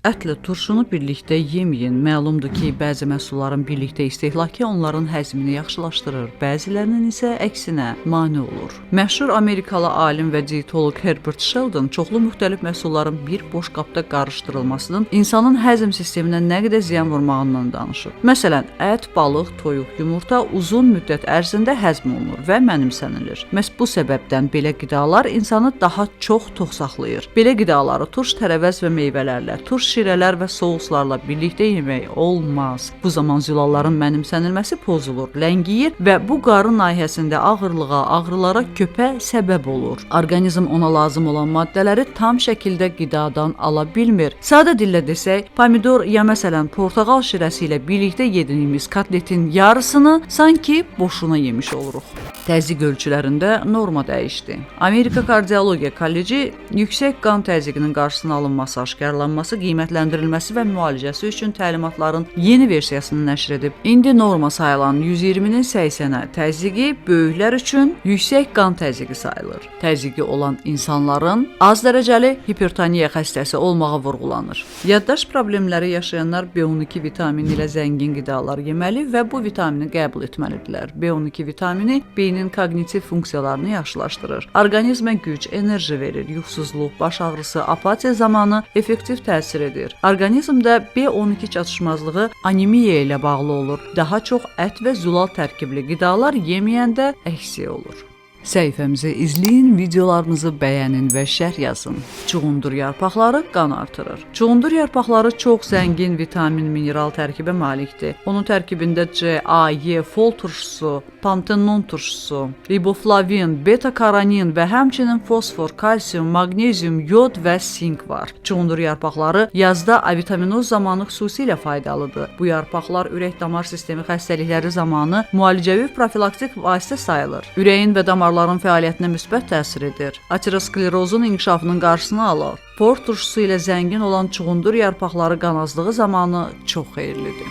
Ətlə turşunu birlikdə yeməyin. Məlumdur ki, bəzi məhsulların birlikdə istehlakı onların həzmini yaxşılaşdırır, bəzilərinin isə əksinə mane olur. Məşhur Amerikalı alim və dietoloq Herbert Sheldon çoxlu müxtəlif məhsulların bir boş qabda qarışdırılmasının insanın həzm sisteminə nə qədər ziyan vurmağından danışır. Məsələn, ət, balıq, toyuq, yumurta uzun müddət ərzində həzm olunur və mənimsənilir. Məhz bu səbəbdən belə qidalar insanı daha çox tox saxlayır. Belə qidaları turş, tərəvəz və meyvələrlə, turş şirələr və souslarla birlikdə yemək olmaz. Bu zaman zülalların mənimsənilməsi pozulur, ləngiyir və bu qarın nahiyəsində ağırlığa, ağrılara, köpə səbəb olur. Orqanizm ona lazım olan maddələri tam şəkildə qidadan ala bilmir. Sadə dillə desək, pomidor ya məsələn portağal şirəsi ilə birlikdə yediyimiz kotletin yarısını sanki boşuna yemiş oluruq. Təzyiq ölçülərində norma dəyişdi. Amerika Kardiologiya Kolleci yüksək qan təzyiqinin qarşısının alınması, aşkarlanması, qiymətləndirilməsi və müalicəsi üçün təlimatların yeni versiyasını nəşr edib. İndi norma sayılan 120-nin 80-ə təzyiqi böyüklər üçün yüksək qan təzyiqi sayılır. Təzyiqi olan insanların az dərəcəli hipertoniya xəstəsi olmağı vurğulanır. Yaddaş problemləri yaşayanlar B12 vitamini ilə zəngin qidalar yeməli və bu vitamini qəbul etməlidirlər. B12 vitamini beynin koqnitiv funksiyalarını yaxşılaşdırır. Orqanizmə güc, enerji verir. Yuxusuzluq, baş ağrısı, apatiya zamanı effektiv təsir edir. Orqanizmdə B12 çatışmazlığı anemiya ilə bağlı olur. Daha çox ət və zülal tərkibli qidalar yeməyəndə əksik olur. Səhifəmizi izləyin, videolarımızı bəyənin və şərh yazın. Çuğundur yarpaqları qan artırır. Çuğundur yarpaqları çox zəngin vitamin, mineral tərkibə malikdir. Onun tərkibində C, A, E, fol turşusu, pantenon turşusu, riboflavin, beta-karotin və həmçinin fosfor, kalsium, maqnezium, yod və sink var. Çuğundur yarpaqları yazda avitaminoz zamanı xüsusilə faydalıdır. Bu yarpaqlar ürək-damar sistemi xəstəlikləri zamanı müalicəvi profilaktik vasitə sayılır. Ürəyin və damarların fəaliyyətinə müsbət təsir edir. Aterosklerozun inkişafının qarşısını alır. Por turşusu ilə zəngin olan çuğundur yarpaqları qan azlığı zamanı çox xeyirlidir.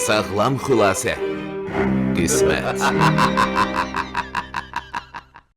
Sağlam xülasə. Qismət.